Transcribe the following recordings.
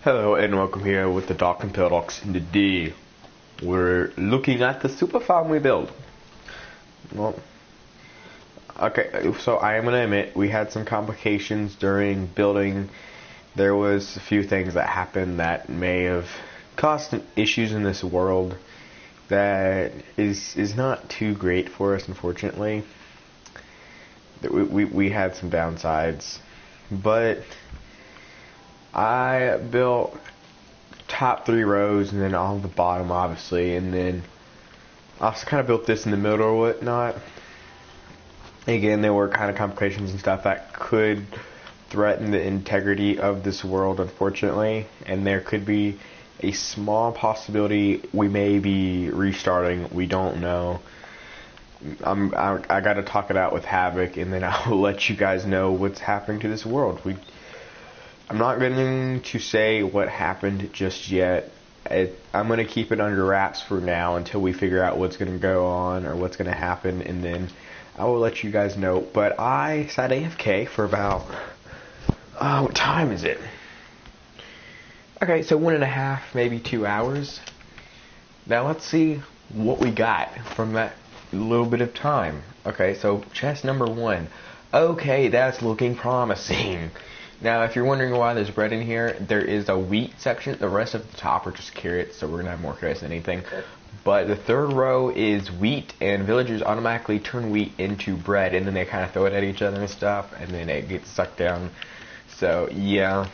Hello and welcome here with the Darkened Paradox. And today we're looking at the super farm we built. Well, okay, so I am gonna admit we had some complications during building. There was a few things that happened that may have caused some issues in this world that is not too great for us, unfortunately. We had some downsides, but I built top 3 rows and then on the bottom, obviously, and then I also kind of built this in the middle or whatnot. Again, there were kind of complications and stuff that could threaten the integrity of this world, unfortunately, and there could be a small possibility we may be restarting. We don't know. I got to talk it out with Havoc, and then I'll let you guys know what's happening to this world. I'm not going to say what happened just yet. I'm going to keep it under wraps for now until we figure out what's going to go on or what's going to happen, and then I will let you guys know. But I sat AFK for about, what time is it? Okay, so 1.5, maybe 2 hours. Now let's see what we got from that little bit of time. Okay, so chest number 1. Okay, that's looking promising. Now, if you're wondering why there's bread in here, there is a wheat section. The rest of the top are just carrots, so we're going to have more carrots than anything. But the third row is wheat, and villagers automatically turn wheat into bread, and then they kind of throw it at each other and stuff, and then it gets sucked down. So, yeah.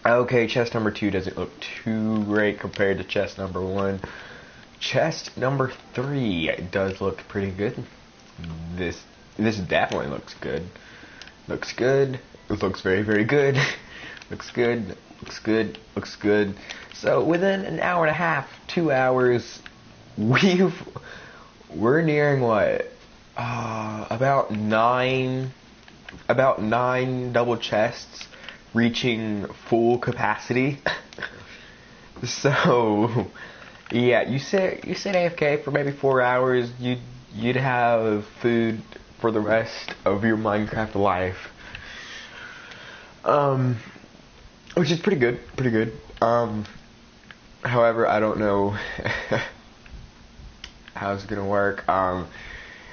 Okay, chest number 2 doesn't look too great compared to chest number 1. Chest number 3 does look pretty good. This definitely looks good. Looks good. It looks very, very good. Looks good. Looks good. Looks good. So within an hour and a half, 2 hours, we're nearing what? About nine double chests reaching full capacity. So yeah, you sit AFK for maybe 4 hours. You'd have food for the rest of your Minecraft life. Which is pretty good. However, I don't know how it's gonna work. I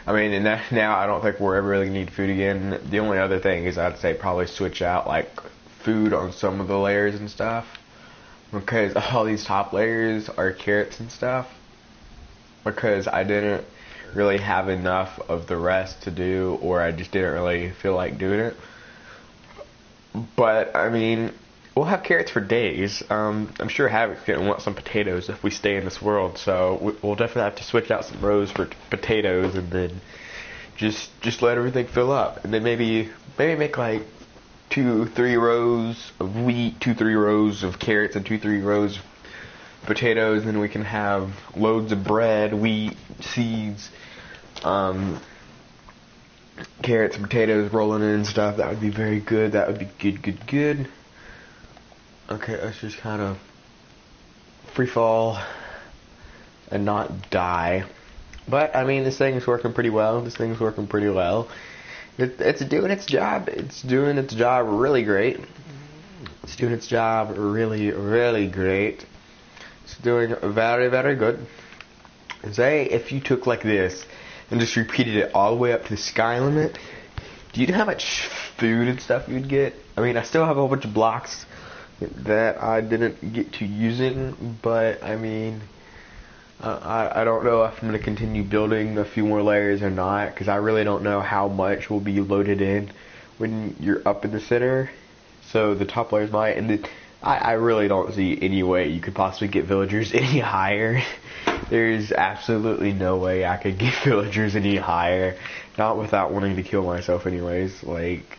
mean, now I don't think we're ever really gonna need food again. The only other thing is I'd say probably switch out like food on some of the layers and stuff, because all these top layers are carrots and stuff, because I didn't really have enough of the rest to do, or I just didn't really feel like doing it. But I mean, we'll have carrots for days. I'm sure Havoc's gonna want some potatoes if we stay in this world, so we'll definitely have to switch out some rows for potatoes, and then just let everything fill up, and then maybe make like 2-3 rows of wheat, 2-3 rows of carrots, and 2-3 rows of potatoes, and then we can have loads of bread, wheat, seeds, carrots and potatoes rolling in and stuff. That would be very good. That would be good. Okay, let's just kind of free fall and not die. But I mean, this thing's working pretty well. It's doing its job. It's doing its job really great. It's doing its job really, really great. It's doing very, very good. Say if you took like this and just repeated it all the way up to the sky limit, do you know how much food and stuff you'd get? I mean, I still have a whole bunch of blocks that I didn't get to using, but I mean, I don't know if I'm going to continue building a few more layers or not, because I really don't know how much will be loaded in when you're up in the center. So the top layers might, and I really don't see any way you could possibly get villagers any higher. There's absolutely no way I could get villagers any higher, not without wanting to kill myself anyways. Like,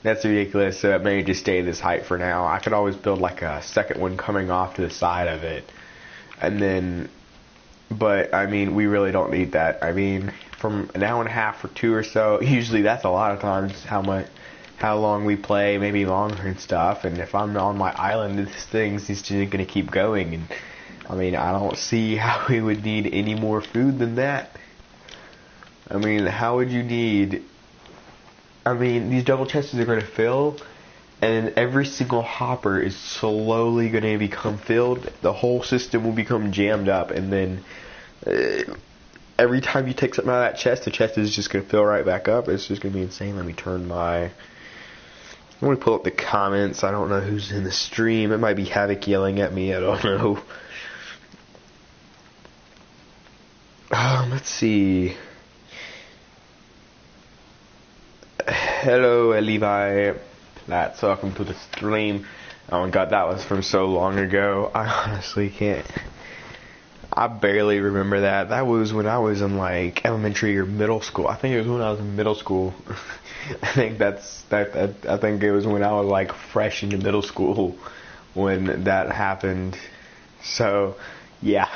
that's ridiculous. So it may just stay this height for now. I could always build like a second one coming off to the side of it, and then, but I mean, we really don't need that. I mean, from an hour and a half or 2 or so, usually that's a lot of times how long we play, maybe longer and stuff. And if I'm on my island, this thing's just going to keep going. And I mean, I don't see how we would need any more food than that. I mean, how would you need? I mean, these double chests are going to fill, and every single hopper is slowly going to become filled. The whole system will become jammed up, and then every time you take something out of that chest, the chest is just going to fill right back up. It's just going to be insane. Let me turn my... Let me pull up the comments. I don't know who's in the stream. It might be Havoc yelling at me. I don't know. Let's see. Hello, Levi. That's welcome to the stream. Oh my god, that was from so long ago. I honestly can't. I barely remember that. That was when I was in like elementary or middle school. I think it was when I was in middle school. I think I think it was when I was like fresh into middle school when that happened. So, yeah.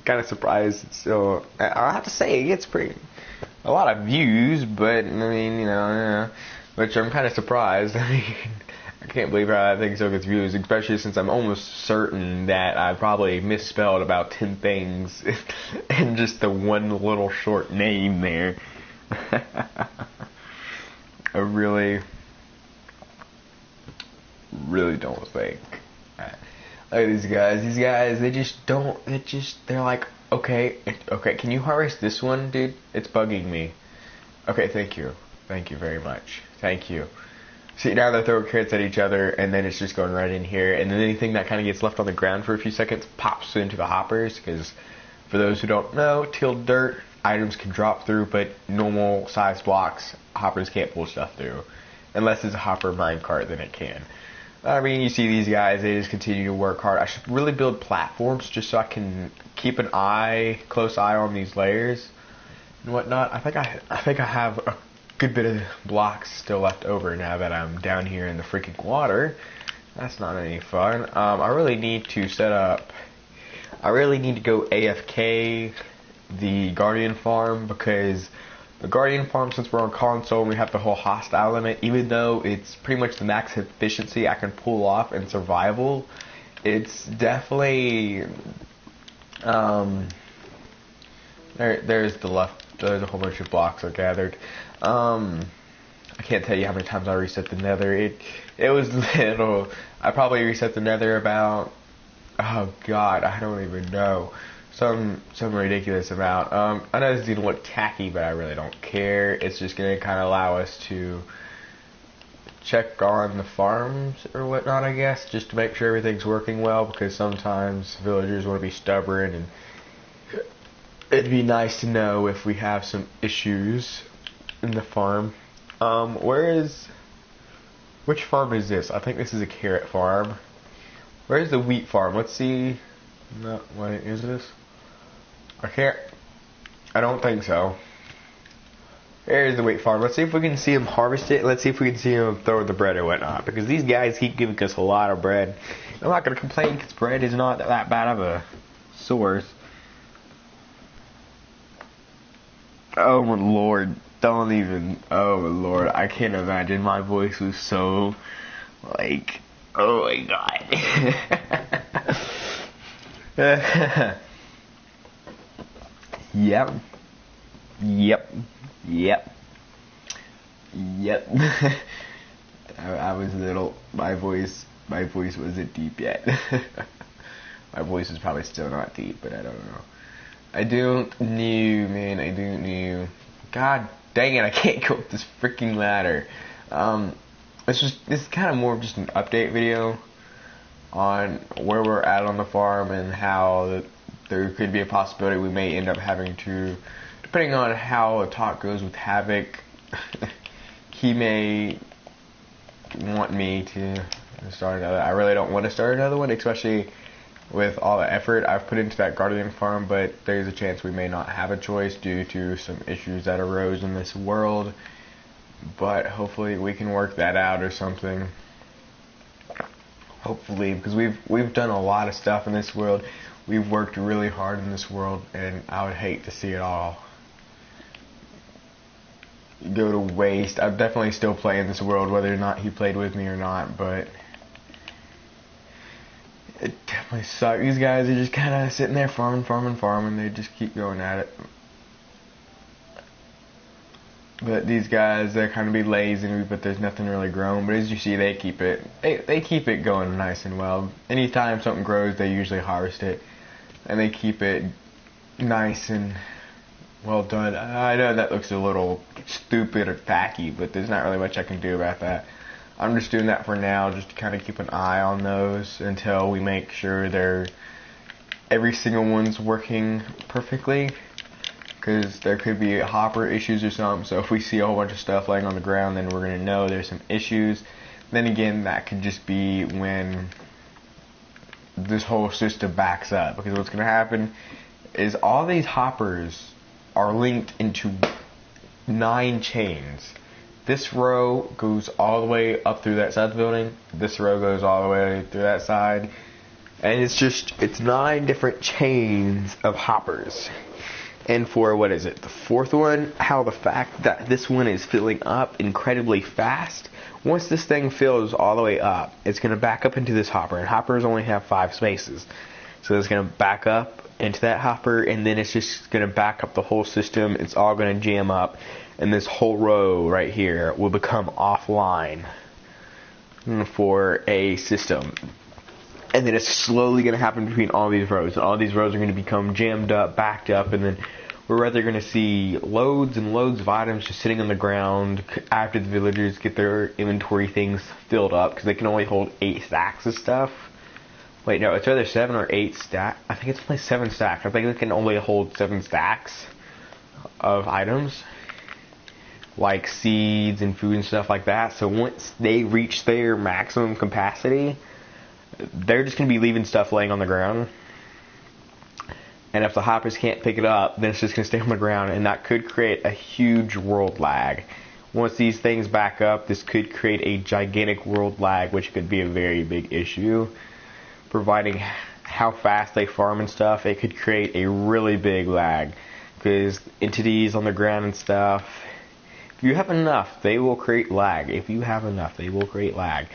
Kind of surprised. So, I have to say, it gets a lot of views, but I mean, which I'm kind of surprised. I mean, I can't believe how that thing still gets views, especially since I'm almost certain that I probably misspelled about 10 things in just the one little short name there. I really don't think. Look at these guys. These guys, they're like, okay, can you harvest this one, dude? It's bugging me. Okay, thank you. Thank you very much. Thank you. See, now they're throwing carrots at each other, and then it's just going right in here, and then anything that kind of gets left on the ground for a few seconds pops into the hoppers, because for those who don't know, tilled dirt, items can drop through, but normal size blocks, hoppers can't pull stuff through. Unless it's a hopper minecart, then it can. I mean, you see these guys, they just continue to work hard. I should really build platforms just so I can keep an close eye on these layers and whatnot. I think I have a good bit of blocks still left over now that I'm down here in the freaking water. That's not any fun. I really need to go AFK the Guardian farm, because the Guardian farm, since we're on console and we have the whole hostile limit, even though it's pretty much the max efficiency I can pull off in survival, it's definitely there's a whole bunch of blocks I gathered. I can't tell you how many times I reset the nether. It was little. I probably reset the nether about, oh god, I don't even know. Some ridiculous amount. I know this is going to look tacky, but I really don't care. It's just going to kind of allow us to check on the farms or whatnot, I guess, just to make sure everything's working well, because sometimes villagers want to be stubborn, and it'd be nice to know if we have some issues in the farm. Which farm is this? I think this is a carrot farm. Where's the wheat farm? Let's see. No, wait, is this? I don't think so. There's the wheat farm. Let's see if we can see him harvest it. Let's see if we can see him throw the bread or whatnot, because these guys keep giving us a lot of bread. I'm not going to complain, because bread is not that bad of a source. Oh my lord. Oh my lord. I can't imagine. My voice was so, like, oh my god. Yep. I was little. My voice wasn't deep yet. My voice is probably still not deep, but I don't know. I don't know, man. I don't know. God dang it! I can't go up this freaking ladder. This is kind of more of just an update video on where we're at on the farm, and how there could be a possibility we may end up having to, depending on how the talk goes with Havoc, he may want me to start another. I really don't want to start another one, especially with all the effort I've put into that Guardian farm, but there's a chance we may not have a choice due to some issues that arose in this world. But hopefully we can work that out or something. Hopefully, because we've done a lot of stuff in this world. We've worked really hard in this world, and I would hate to see it all go to waste. I'm definitely still playing this world, whether or not he played with me or not, but it definitely sucks. These guys are just kind of sitting there farming. They just keep going at it. But these guys, they're kind of be lazy, but there's nothing really growing. But as you see, they keep it going nice and well. Anytime something grows, they usually harvest it, and they keep it nice and well done. I know that looks a little stupid or tacky, but there's not really much I can do about that. I'm just doing that for now, just to kind of keep an eye on those until we make sure every single one's working perfectly. Because there could be hopper issues or something. So if we see a whole bunch of stuff laying on the ground, then we're going to know there's some issues. Then again, that could just be when this whole system backs up. Because what's going to happen is all these hoppers are linked into 9 chains. This row goes all the way up through that side of the building. This row goes all the way through that side. And it's 9 different chains of hoppers. And for, what is it, the 4th one, how the fact that this one is filling up incredibly fast, once this thing fills all the way up, it's going to back up into this hopper, and hoppers only have 5 spaces. So it's going to back up into that hopper, and then it's just going to back up the whole system. It's all going to jam up, and this whole row right here will become offline for a system. And then it's slowly going to happen between all these rows. And all these rows are going to become jammed up, backed up, and then we're rather going to see loads and loads of items just sitting on the ground after the villagers get their inventory things filled up, because they can only hold 8 stacks of stuff. Wait, no, it's either 7 or 8 stacks. I think it's only 7 stacks. I think they can only hold 7 stacks of items, like seeds and food and stuff like that. So once they reach their maximum capacity, they're just going to be leaving stuff laying on the ground. And if the hoppers can't pick it up, then it's just going to stay on the ground, and that could create a huge world lag. Once these things back up, this could create a gigantic world lag, which could be a very big issue. Providing how fast they farm and stuff, it could create a really big lag. Because entities on the ground and stuff, if you have enough, they will create lag. If you have enough, they will create lag.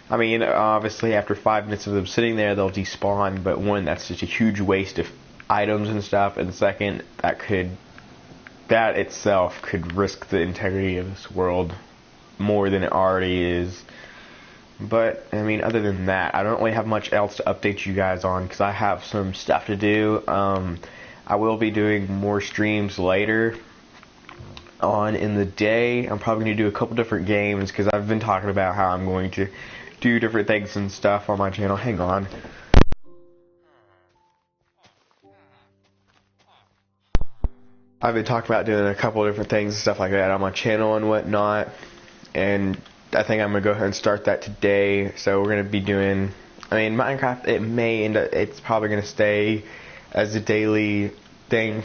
I mean, obviously, after 5 minutes of them sitting there, they'll despawn, but one, that's just a huge waste of items and stuff, and second, that itself could risk the integrity of this world more than it already is. But, I mean, other than that, I don't really have much else to update you guys on, because I have some stuff to do. I will be doing more streams later on in the day. I'm probably going to do a couple different games, because I've been talking about how I'm going to do different things and stuff on my channel. Hang on. I've been talking about doing a couple different things and stuff like that on my channel and whatnot, and I think I'm going to go ahead and start that today. So we're going to be doing, I mean, Minecraft, it's probably going to stay as a daily thing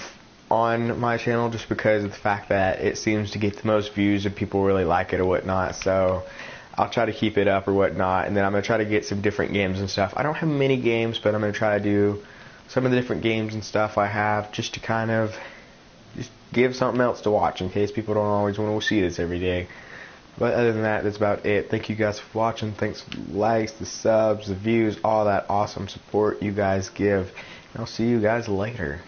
on my channel, just because of the fact that it seems to get the most views and people really like it or whatnot. So I'll try to keep it up or whatnot, and then I'm going to try to get some different games and stuff. I don't have many games, but I'm going to try to do some of the different games and stuff I have, just to kind of just give something else to watch in case people don't always want to see this every day. But other than that, that's about it. Thank you guys for watching. Thanks for the likes, the subs, the views, all that awesome support you guys give. And I'll see you guys later.